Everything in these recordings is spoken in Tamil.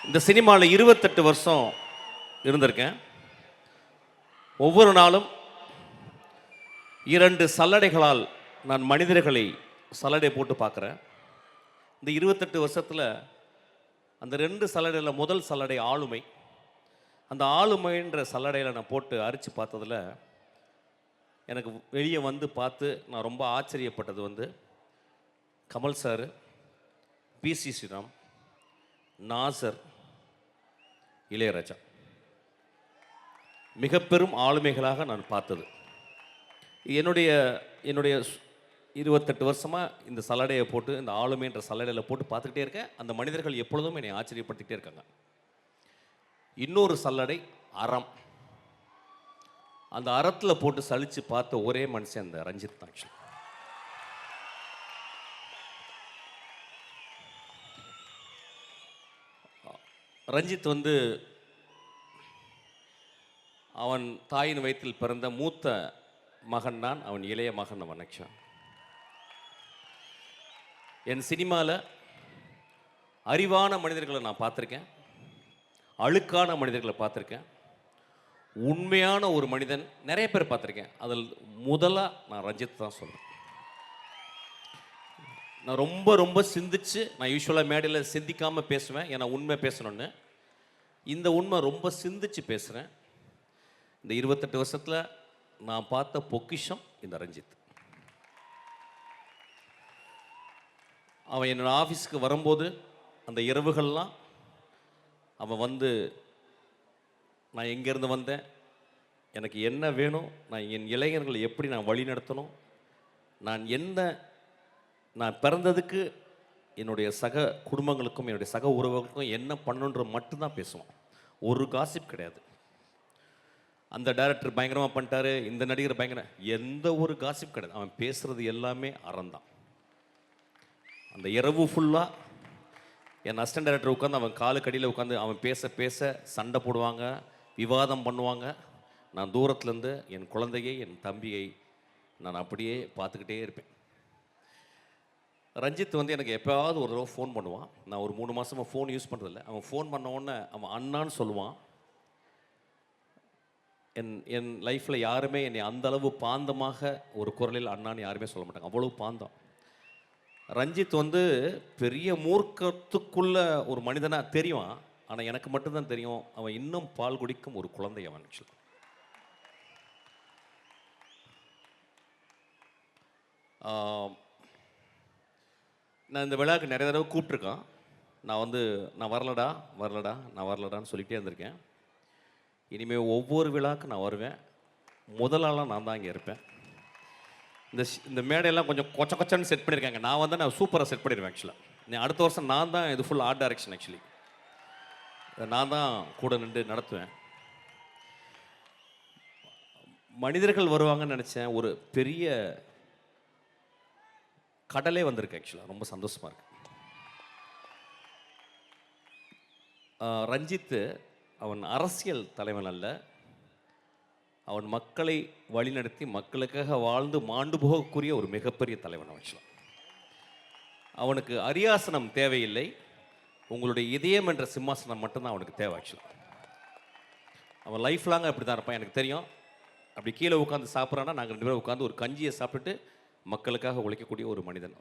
இந்த சினிமாவில் 28 வருஷம் இருந்திருக்கேன். ஒவ்வொரு நாளும் 2 சல்லடைகளால் நான் மனிதர்களை சல்லடை போட்டு பார்க்குறேன். இந்த 28 வருஷத்தில் அந்த 2 சல்லடையில் முதல் சல்லடை ஆளுமை. அந்த ஆளுமைன்ற சல்லடையில் நான் போட்டு அரிச்சு பார்த்ததில் எனக்கு வெளியே வந்து பார்த்து நான் ரொம்ப ஆச்சரியப்பட்டது வந்து கமல் சார், பிசி ஸ்ரீராம், நாசர், இளையராஜா மிக பெரும் ஆளுமைகளாக நான் பார்த்தது. என்னுடைய 28 வருஷமாக இந்த சல்லடையை போட்டு, இந்த ஆளுமைன்ற சல்லடையில் போட்டு பார்த்துக்கிட்டே இருக்கேன். அந்த மனிதர்கள் எப்பொழுதும் என்னை ஆச்சரியப்படுத்திக்கிட்டே இருக்காங்க. இன்னொரு சல்லடை அறம். அந்த அறத்தில் போட்டு சலித்து பார்த்த ஒரே மனுஷன் அந்த ரஞ்சித் தான். ரஞ்சித் வந்து அவன் தாயின் வயிற்றில் பிறந்த மூத்த மகன் தான், அவன் இளைய மகன் அவன். என் சினிமாவில் அறிவான மனிதர்களை நான் பார்த்துருக்கேன், அழுக்கான மனிதர்களை பார்த்துருக்கேன், உண்மையான ஒரு மனிதன் நிறைய பேர் பார்த்துருக்கேன். அதில் முதலாக நான் ரஞ்சித் தான் சொல்கிறேன். நான் ரொம்ப ரொம்ப சிந்திச்சு, நான் யூஸ்வலாக மேடையில் சிந்திக்காமல் பேசுவேன், ஏன்னா உண்மை பேசணுன்னு. இந்த உண்மை ரொம்ப சிந்திச்சு பேசுகிறேன். இந்த 28 வருஷத்தில் நான் பார்த்த பொக்கிஷம் இந்த ரஞ்சித். அவன் என்னோட ஆஃபீஸுக்கு வரும்போது அந்த இரவுகள்லாம் அவன் வந்து, நான் எங்கேருந்து வந்தேன், எனக்கு என்ன வேணும், நான் என் இளைஞர்களை எப்படி நான் வழி நடத்தணும், நான் பிறந்ததுக்கு என்னுடைய சக குடும்பங்களுக்கும் என்னுடைய சக உறவுகளுக்கும் என்ன பண்ணணுன்ற மட்டும்தான் பேசுவான். ஒரு காசிப் கிடையாது. அந்த டைரக்டர் பயங்கரமாக பண்ணிட்டாரு, இந்த நடிகர் பயங்கர, எந்த ஒரு காசிப் கிடையாது. அவன் பேசுகிறது எல்லாமே அறந்தான். அந்த இரவு ஃபுல்லாக என் அசிஸ்டன்ட் டைரக்டர் உட்காந்து அவன் காலுக்கடியில் உட்காந்து அவன் பேச பேச சண்டை போடுவாங்க, விவாதம் பண்ணுவாங்க. நான் தூரத்துலேருந்து என் குழந்தையை, என் தம்பியை நான் அப்படியே பார்த்துக்கிட்டே இருப்பேன். ரஞ்சித் வந்து எனக்கு எப்போயாவது ஒரு தடவை ஃபோன் பண்ணுவான். நான் ஒரு 3 மாதமாக ஃபோன் யூஸ் பண்ணுறதில்ல. அவன் ஃபோன் பண்ண உடனே அவன் அண்ணான்னு சொல்லுவான். என் லைஃப்பில் யாருமே என்னை அந்தளவு பாந்தமாக ஒரு குரலில் அண்ணான்னு யாருமே சொல்ல மாட்டாங்க, அவ்வளோ பாந்தம். ரஞ்சித் வந்து பெரிய மூர்க்கத்துக்குள்ள ஒரு மனிதனாக தெரியும், ஆனால் எனக்கு மட்டும்தான் தெரியும் அவன் இன்னும் பால் குடிக்கும் ஒரு குழந்தை அவன். நான் இந்த விழாவுக்கு நிறைய தடவை கூப்பிட்ருக்கான். நான் வரலடான்னு சொல்லிகிட்டே இருந்திருக்கேன். இனிமேல் ஒவ்வொரு விழாவுக்கு நான் வருவேன். முதலாலாம் நான் தான் இங்கே இருப்பேன். இந்த மேடையெல்லாம் கொஞ்சம் கொச்சன்னு செட் பண்ணியிருக்காங்க. நான் சூப்பராக செட் பண்ணிடுவேன். ஆக்சுவலாக அடுத்த வருஷம் நான் தான் இது ஃபுல் ஆர்ட் டைரக்ஷன். ஆக்சுவலி நான் தான் கூட நின்று நடத்துவேன். மனிதர்கள் வருவாங்கன்னு நினச்சேன். ஒரு பெரிய கடலே வந்திருக்கு. ஆக்சுவலாக ரொம்ப சந்தோஷமாக இருக்கு. ரஞ்சித் அவன் அரசியல் தலைவன் அல்ல, அவன் மக்களை வழிநடத்தி மக்களுக்காக வாழ்ந்து மாண்டு போகக்கூடிய ஒரு மிகப்பெரிய தலைவன். ஆக்சுவலாக அவனுக்கு அரியாசனம் தேவையில்லை, உங்களுடைய இதயம் என்ற சிம்மாசனம் மட்டும்தான் அவனுக்கு தேவை. ஆக்சுவலாக அவன் லைஃப் லாங்காக அப்படி தான் இருப்பான். எனக்கு தெரியும். அப்படி கீழே உட்காந்து சாப்பிட்றான்னா நாங்கள் 2 பேரும் உட்காந்து ஒரு கஞ்சியை சாப்பிட்டுட்டு மக்களுக்காக உழைக்கக்கூடிய ஒரு மனிதன்.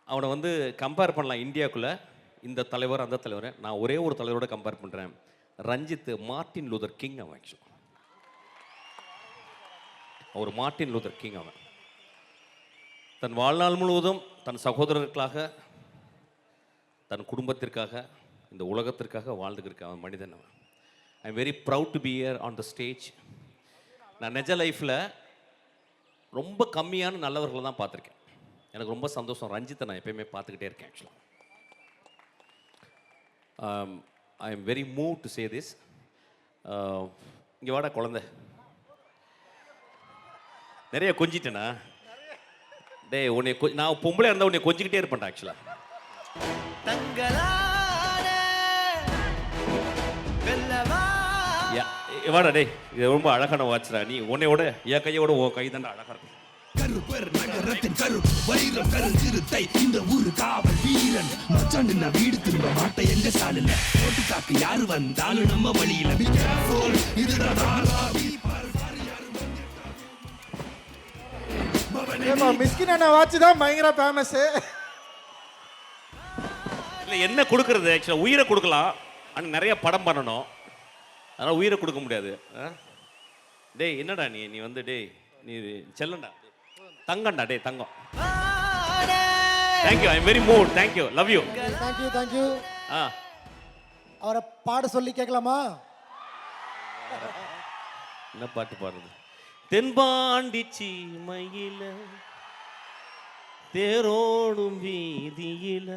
அவனை வந்து கம்பேர் பண்ணலாம் இந்தியாவுக்குள்ளே, இந்த தலைவர் அந்த தலைவர். நான் ஒரே ஒரு தலைவரோட கம்பேர் பண்ணுறேன். ரஞ்சித் மார்ட்டின் லூதர் கிங் அவன். ஆக்சுவலாக அவர் மார்ட்டின் லூதர் கிங். அவன் தன் வாழ்நாள் முழுவதும் தன் சகோதரர்களுக்காக, தன் குடும்பத்திற்காக, இந்த உலகத்திற்காக வாழ்ந்துக்கிருக்க அவன் மனிதன். அவன் ஐ am very proud to be here on the stage. நான் நிஜ லைஃப்பில் ரொம்ப கம்மியான நல்லவர்களை தான் பார்த்துருக்கேன். எனக்கு ரொம்ப சந்தோஷம். ரஞ்சித்தை நான் எப்பயுமே பார்த்துக்கிட்டே இருக்கேன். ஆக்சுவலாக ஐ am very move to say this. இங்கே வாடா குழந்தை, நிறைய கொஞ்சிட்டேனா? டேய் உன்னை நான் பொம்பளை இருந்தால் உன்னை கொஞ்சிக்கிட்டே இருப்பேன்டா. ஆக்சுவலாக வாடா டே, இது ரொம்ப அழகான வாட்ச்டா. நீ உன்னையோட என் கையோட உன் கை தாண்டா அழகாக இருக்கும். கருப்பர் நகரத்தின் கருப்பு வைரம் கருஞ்சிறுத்தை இந்த ஊரு காவல் வீரன் மச்சான் நான் வீடு திரும்ப மாட்டேன் எங்க சாலில போட்டு காக்கு யாரு வந்தாலும் நம்ம வழியில be careful இதுதான் தாராவி ஏமா மிஸ்கின் அண்ணா வாட்ச் தான் பயங்கர ஃபேமஸ். இல்லை என்ன கொடுக்கறது, ஆக்சுவலாக உயிரை கொடுக்கலாம், ஆனால் நிறைய படம் பண்ணணும், அதனால் உயிரை கொடுக்க முடியாது. டேய் என்னடா நீ வந்து டேய் நீ செல்லண்டா தங்கண்டா டேய் தங்கம். Thank you, I am very moved, thank you, love you. Thank you. அவரை பாட சொல்லி கேட்கலாமா? என்ன பாட்டு பாடுறது? தென்பாண்டி சீமையில தேரோடும் வீதியில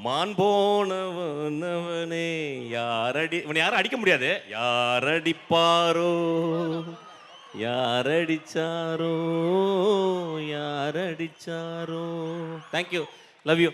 மான் போனவனவனே யாரடி, இவனை யாரும் அடிக்க முடியாது, யாரடிப்பாரோ யாரடிச்சாரோ யாரடிச்சாரோ. Thank you, love you.